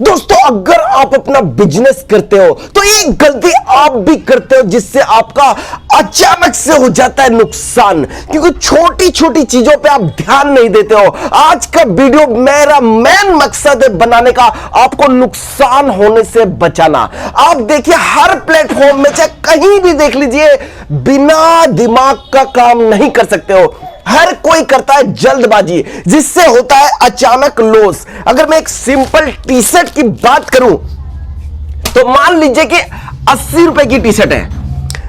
दोस्तों, अगर आप अपना बिजनेस करते हो तो एक गलती आप भी करते हो जिससे आपका अचानक से हो जाता है नुकसान, क्योंकि छोटी छोटी चीजों पे आप ध्यान नहीं देते हो। आज का वीडियो मेरा मेन मकसद है बनाने का, आपको नुकसान होने से बचाना। आप देखिए, हर प्लेटफॉर्म में चाहे कहीं भी देख लीजिए, बिना दिमाग का काम नहीं कर सकते हो। हर कोई करता है जल्दबाजी, जिससे होता है अचानक लॉस। अगर मैं एक सिंपल टी शर्ट की बात करूं तो मान लीजिए कि 80 रुपए की टी शर्ट है।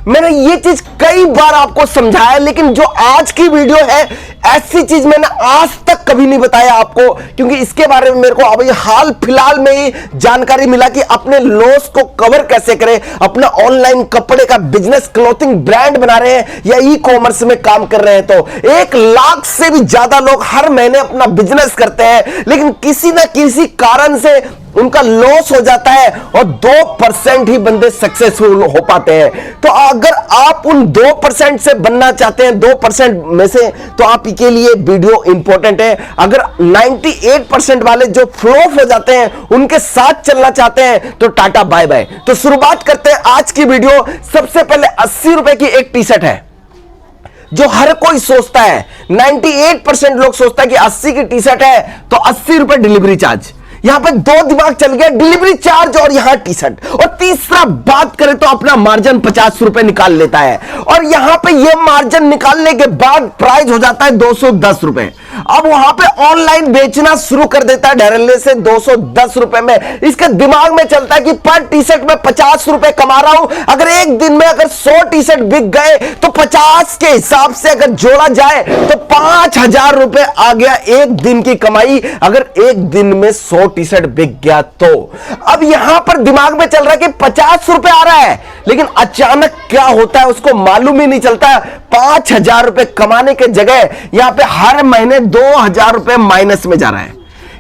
मैंने ये चीज कई बार आपको समझाया, लेकिन जो आज की वीडियो है, ऐसी चीज मैंने आज तक कभी नहीं बताया आपको, क्योंकि इसके बारे में मेरे को अभी हाल फिलहाल में ही जानकारी मिला कि अपने लॉस को कवर कैसे करें। अपना ऑनलाइन कपड़े का बिजनेस, क्लॉथिंग ब्रांड बना रहे हैं या ई कॉमर्स में काम कर रहे हैं, तो 1 लाख से भी ज्यादा लोग हर महीने अपना बिजनेस करते हैं, लेकिन किसी ना किसी कारण से उनका लॉस हो जाता है और 2% ही बंदे सक्सेसफुल हो पाते हैं। तो अगर आप उन 2% से बनना चाहते हैं, 2% में से, तो आपके लिए वीडियो इंपॉर्टेंट है। अगर 98% वाले जो फ्लॉप हो जाते हैं उनके साथ चलना चाहते हैं तो टाटा बाय बाय। तो शुरुआत करते हैं आज की वीडियो। सबसे पहले 80 रुपए की एक टी शर्ट है जो हर कोई सोचता है, 98% लोग सोचता है कि 80 की टी शर्ट है तो 80 रुपए डिलीवरी चार्ज। यहां पे दो दिमाग चल गया, डिलीवरी चार्ज और यहां टी शर्ट। और तीसरा बात करें तो अपना मार्जिन 50 रुपए निकाल लेता है, और यहां पे ये मार्जिन निकालने के बाद प्राइस हो जाता है 210 रुपए। अब वहां पे ऑनलाइन बेचना शुरू कर देता है धड़ल्ले से 210 रुपए में। इसके दिमाग में चलता है कि पर टी शर्ट में 50 रुपए कमा रहा हूं। अगर एक दिन में अगर 100 टी शर्ट बिक गए तो 50 के हिसाब से अगर जोड़ा जाए तो 5000 रुपए आ गया एक दिन की कमाई, अगर एक दिन में 100 टी शर्ट बिक गया तो। अब यहां पर दिमाग में चल रहा है कि 50 रुपए आ रहा है, लेकिन अचानक क्या होता है उसको मालूम ही नहीं चलता। 5000 रुपए कमाने के जगह यहां पे हर महीने 2000 रुपए माइनस में जा रहा है।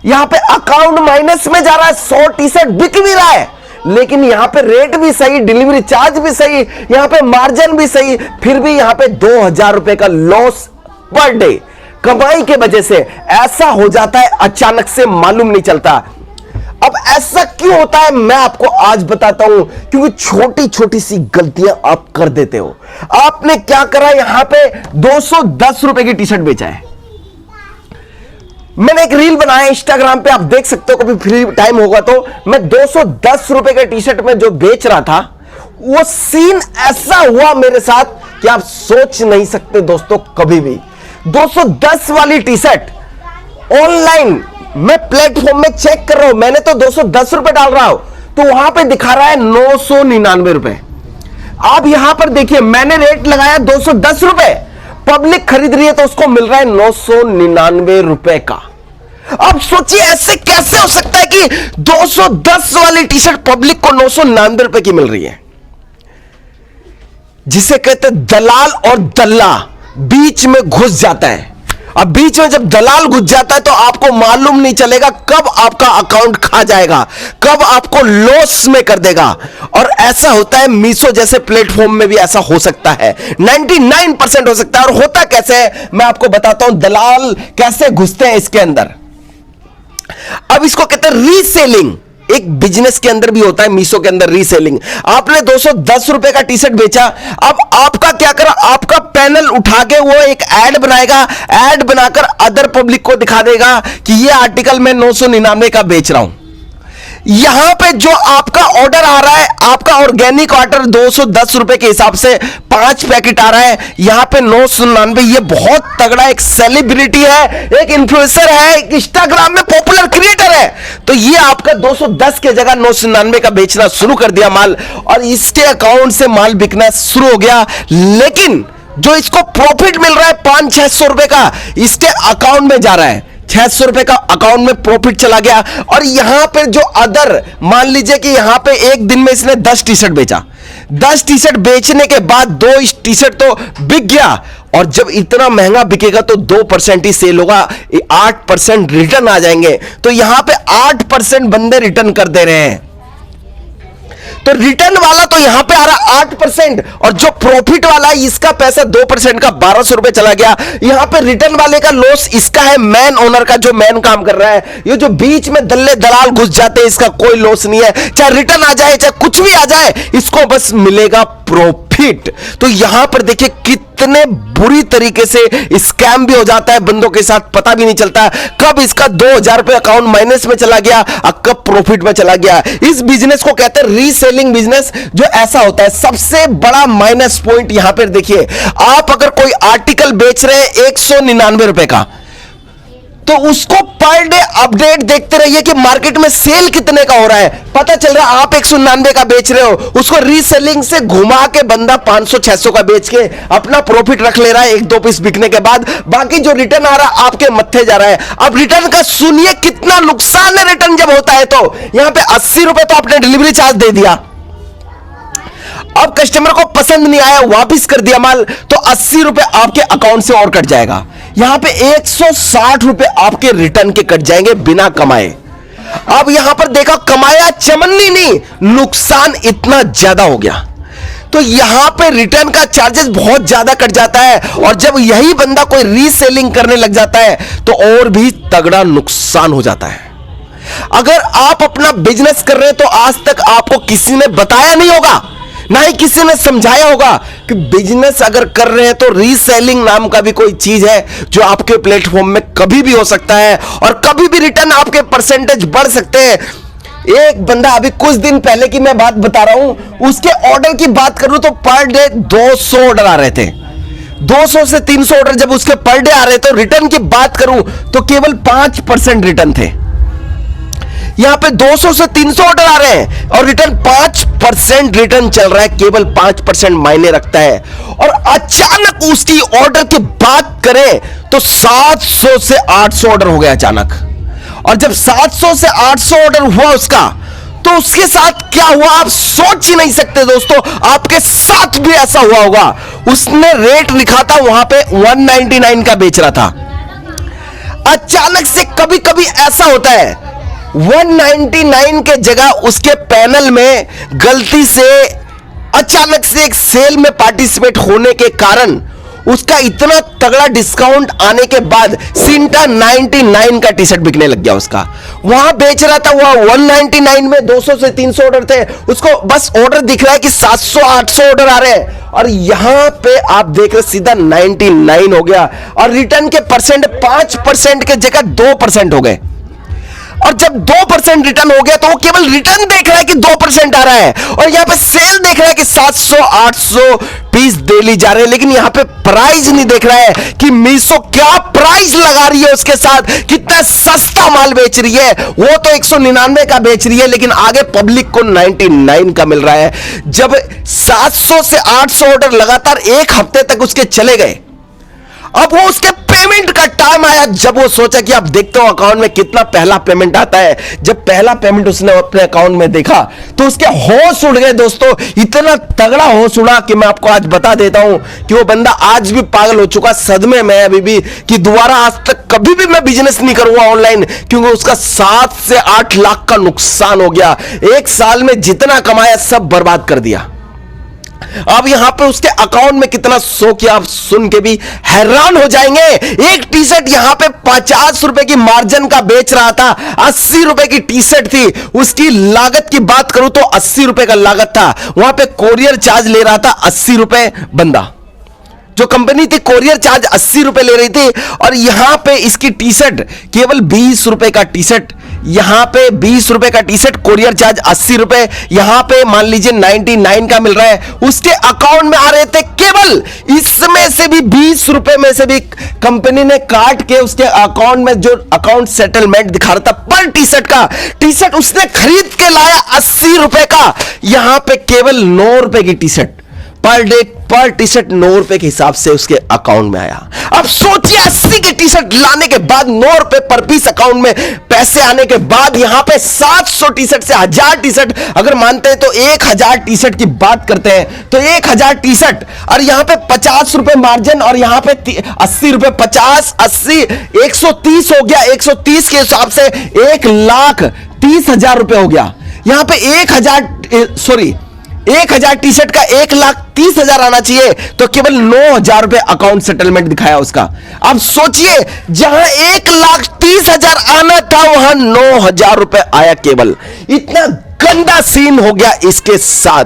यहां पे अकाउंट माइनस में जा रहा है। 100 टी शर्ट बिक भी रहा है, लेकिन यहां पे रेट भी सही, डिलीवरी चार्ज भी सही, यहां पे मार्जिन भी सही, फिर भी यहां पे 2000 रुपए का लॉस पर डे कमाई के वजह से ऐसा हो जाता है, अचानक से मालूम नहीं चलता। अब ऐसा क्यों होता है मैं आपको आज बताता हूं, क्योंकि छोटी छोटी सी गलतियां आप कर देते हो। आपने क्या करा, यहां पे 210 रुपए की टी शर्ट बेचा है। मैंने एक रील बनाया इंस्टाग्राम पे, आप देख सकते हो, कभी फ्री टाइम होगा तो। मैं 210 रुपए के टी शर्ट में जो बेच रहा था, वो सीन ऐसा हुआ मेरे साथ कि आप सोच नहीं सकते दोस्तों। कभी भी 210 वाली टी शर्ट ऑनलाइन मैं प्लेटफॉर्म में चेक कर रहा हूं, मैंने तो 210 रुपए डाल रहा हूं, तो वहां पे दिखा रहा है 999 रुपए। आप यहां पर देखिए, मैंने रेट लगाया 210 रुपए, पब्लिक खरीद रही है तो उसको मिल रहा है 999 रुपए का। अब सोचिए ऐसे कैसे हो सकता है कि 210 वाली टी शर्ट पब्लिक को 999 रुपए की मिल रही है। जिसे कहते हैं दलाल और दल्ला बीच में घुस जाता है। अब बीच में जब दलाल घुस जाता है तो आपको मालूम नहीं चलेगा कब आपका अकाउंट खा जाएगा, कब आपको लॉस में कर देगा। और ऐसा होता है मीशो जैसे प्लेटफॉर्म में भी ऐसा हो सकता है, 99% हो सकता है। और होता कैसे है मैं आपको बताता हूं, दलाल कैसे घुसते हैं इसके अंदर। अब इसको कहते हैं रीसेलिंग। एक बिजनेस के अंदर भी होता है, मीशो के अंदर रीसेलिंग। आपने 210 रुपए का टी शर्ट बेचा, अब आपका क्या करा, आपका पैनल उठा के वो एक ऐड बनाएगा, ऐड बनाकर अदर पब्लिक को दिखा देगा कि ये आर्टिकल मैं 999 का बेच रहा हूं। यहां पे जो आपका ऑर्डर आ रहा है, आपका ऑर्गेनिक ऑर्डर 210 रुपए के हिसाब से 5 पैकेट आ रहा है, यहां पे 999। ये बहुत तगड़ा एक सेलिब्रिटी है, एक इन्फ्लुएंसर है, एक इंस्टाग्राम में पॉपुलर क्रिएटर है, तो ये आपका 210 के जगह 999 का बेचना शुरू कर दिया माल, और इसके अकाउंट से माल बिकना शुरू हो गया। लेकिन जो इसको प्रॉफिट मिल रहा है 500-600 रुपए का, इसके अकाउंट में जा रहा है 600 रुपए का, अकाउंट में प्रॉफिट चला गया। और यहां पे जो अदर, मान लीजिए कि यहां पे एक दिन में इसने 10 टी शर्ट बेचा, 10 टी शर्ट बेचने के बाद 2 टी शर्ट तो बिक गया, और जब इतना महंगा बिकेगा तो 2% ही सेल होगा, 8% रिटर्न आ जाएंगे। तो यहां पे 8% बंदे रिटर्न कर दे रहे हैं। तो रिटर्न वाला तो यहां पे आ रहा 8% और जो प्रॉफिट वाला है इसका पैसा 2% का 1200 रुपए चला गया। यहां पे रिटर्न वाले का लॉस इसका है, मैन ओनर का, जो मैन काम कर रहा है। ये जो बीच में दल्ले दलाल घुस जाते हैं इसका कोई लॉस नहीं है, चाहे रिटर्न आ जाए चाहे कुछ भी आ जाए, इसको बस मिलेगा प्रॉफिट। तो यहां पर देखिए कितने बुरी तरीके से स्कैम भी हो जाता है बंदों के साथ, पता भी नहीं चलता कब इसका 2000 रुपए अकाउंट माइनस में चला गया और कब प्रॉफिट में चला गया। इस बिजनेस को कहते हैं रीसेलिंग बिजनेस, जो ऐसा होता है। सबसे बड़ा माइनस पॉइंट यहां पर देखिए, आप अगर कोई आर्टिकल बेच रहे हैं 199 रुपए का, तो उसको पर डे अपडेट देखते रहिए कि मार्केट में सेल कितने का हो रहा है। पता चल रहा है आप 199 का बेच रहे हो, उसको रीसेलिंग से घुमा के बंदा 500-600 का बेच के अपना प्रॉफिट रख ले रहा है 1-2 पीस बिकने के बाद। बाकी जो रिटर्न आ रहा है आपके मत्थे जा रहा है। अब रिटर्न का सुनिए कितना नुकसान है रिटर्न जब होता है। तो यहां पे 80 रुपए तो आपने डिलीवरी चार्ज दे दिया, अब कस्टमर को पसंद नहीं आया, वापस कर दिया माल, तो 80 रुपए आपके अकाउंट से और कट जाएगा। यहां पे 160 रुपए आपके रिटर्न के कट जाएंगे बिना कमाए। अब यहां पर देखा कमाया चमन्नी नहीं, नुकसान इतना ज्यादा हो गया। तो यहां पे रिटर्न का चार्जेस बहुत ज्यादा कट जाता है, और जब यही बंदा कोई रीसेलिंग करने लग जाता है तो और भी तगड़ा नुकसान हो जाता है। अगर आप अपना बिजनेस कर रहे हैं तो आज तक आपको किसी ने बताया नहीं होगा, ना ही किसी ने समझाया होगा कि बिजनेस अगर कर रहे हैं तो रीसेलिंग नाम का भी कोई चीज है जो आपके प्लेटफॉर्म में कभी भी हो सकता है, और कभी भी रिटर्न आपके परसेंटेज बढ़ सकते हैं। एक बंदा अभी कुछ दिन पहले की मैं बात बता रहा हूं, उसके ऑर्डर की बात करूं तो पर डे 200 ऑर्डर आ रहे थे। 200 से 300 ऑर्डर जब उसके पर डे आ रहे थे, तो रिटर्न की बात करूं तो केवल 5% रिटर्न थे। यहां पे 200 से 300 ऑर्डर आ रहे हैं और रिटर्न 5% रिटर्न चल रहा है, केवल 5% मायने रखता है। और अचानक उसकी ऑर्डर की बात करें तो 700 से 800 ऑर्डर हो गया अचानक। और जब 700 से 800 ऑर्डर हुआ उसका, तो उसके साथ क्या हुआ आप सोच ही नहीं सकते दोस्तों। आपके साथ भी ऐसा हुआ होगा। उसने रेट लिखा था वहां पे 199 का बेच रहा था, अचानक से कभी कभी ऐसा होता है 199 के जगह उसके पैनल में गलती से अचानक से एक सेल में पार्टिसिपेट होने के कारण उसका इतना तगड़ा डिस्काउंट आने के बाद सिंटा 99 का टी शर्ट बिकने लग गया उसका। वहां बेच रहा था वह 199 में, 200 से 300 ऑर्डर थे, उसको बस ऑर्डर दिख रहा है कि 700-800 ऑर्डर आ रहे हैं, और यहां पे आप देख रहे सीधा 99 हो गया। और रिटर्न के परसेंट 5% के जगह 2% हो गए। और जब 2% रिटर्न हो गया तो वो केवल रिटर्न देख रहा है कि 2% आ रहा है, और यहां पे सेल देख रहा है कि 700-800 पीस डेली जा रहे हैं, लेकिन यहां पे प्राइस नहीं देख रहा है कि मीशो क्या प्राइस लगा रही है उसके साथ, कितना सस्ता माल बेच रही है। वो तो 199 का बेच रही है, लेकिन आगे पब्लिक को 99 का मिल रहा है। जब 700 से 800 ऑर्डर लगातार एक हफ्ते तक उसके चले गए, अब वो उसके पेमेंट का टाइम आया, जब वो सोचा कि आप देखते हो अकाउंट में कितना पहला पेमेंट आता है। जब पहला पेमेंट उसने अपने अकाउंट में देखा तो उसके होश उड़ गए दोस्तों। इतना तगड़ा होश उड़ा कि मैं आपको आज बता देता हूं कि वो बंदा आज भी पागल हो चुका, सदमे में अभी भी, कि दोबारा आज तक कभी भी मैं बिजनेस नहीं करूंगा ऑनलाइन, क्योंकि उसका 7 से 8 लाख का नुकसान हो गया। एक साल में जितना कमाया सब बर्बाद कर दिया। अब यहां पे उसके अकाउंट में कितना शो किया आप सुन के भी हैरान हो जाएंगे। एक टी शर्ट यहां पे 50 रुपए की मार्जिन का बेच रहा था, 80 रुपए की टी शर्ट थी। उसकी लागत की बात करूं तो 80 रुपए का लागत था। वहां पे कोरियर चार्ज ले रहा था 80 रुपए बंदा, जो कंपनी थी कोरियर चार्ज 80 रुपए ले रही थी। और यहां पे इसकी टी शर्ट केवल 20 रुपए का टी शर्ट, यहां पे 20 रुपए का टी शर्ट, कोरियर चार्ज 80 रुपए, यहां पे मान लीजिए 99 का मिल रहा है। उसके अकाउंट में आ रहे थे केवल, इसमें से भी 20 रुपए में से भी कंपनी ने काट के उसके अकाउंट में जो अकाउंट सेटलमेंट दिखा रहा था पर टी शर्ट का, टी शर्ट उसने खरीद के लाया 80 रुपए का, यहां पे केवल 9 रुपए की टी शर्ट पर डे, पर टी शर्ट 9 रुपए के हिसाब से उसके अकाउंट में आया। अब सोचिए 80 की टी शर्ट लाने के बाद 9 रुपए पर पीस अकाउंट में पैसे आने के बाद यहां पे 700 टी शर्ट से 1000 टी शर्ट अगर मानते हैं तो 1000 टी शर्ट की बात करते हैं तो 1000 टी शर्ट, और यहां पे 50 रुपए मार्जिन, और यहां पे 80 रुपए, 50, 80, 130 हो गया। 130 के हिसाब से 1,30,000 रुपए हो गया। यहां पे 1,000 टी शर्ट का 1,30,000 आना चाहिए, तो केवल 9,000 रुपए अकाउंट सेटलमेंट दिखाया उसका। अब सोचिए, जहां 1,30,000 आना था वहां 9,000 रुपए आया केवल। इतना गंदा सीन हो गया इसके साथ।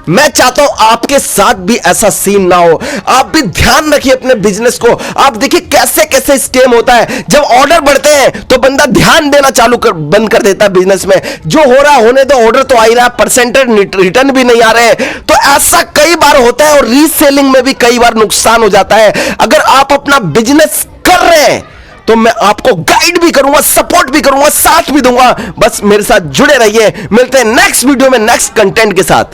मैं चाहता हूं आपके साथ भी ऐसा सीन ना हो। आप भी ध्यान रखिए अपने बिजनेस को। आप देखिए कैसे कैसे स्कैम होता है। जब ऑर्डर बढ़ते हैं तो बंदा ध्यान देना बंद कर देता है बिजनेस में। जो हो रहा होने दो, ऑर्डर तो आ ही रहा, परसेंटेज रिटर्न भी नहीं आ रहे। तो ऐसा कई बार होता है और रीसेलिंग में भी कई बार नुकसान हो जाता है। अगर आप अपना बिजनेस कर रहे हैं तो मैं आपको गाइड भी करूंगा, सपोर्ट भी करूंगा, साथ भी दूंगा। बस मेरे साथ जुड़े रहिए। मिलते हैं नेक्स्ट वीडियो में नेक्स्ट कंटेंट के साथ।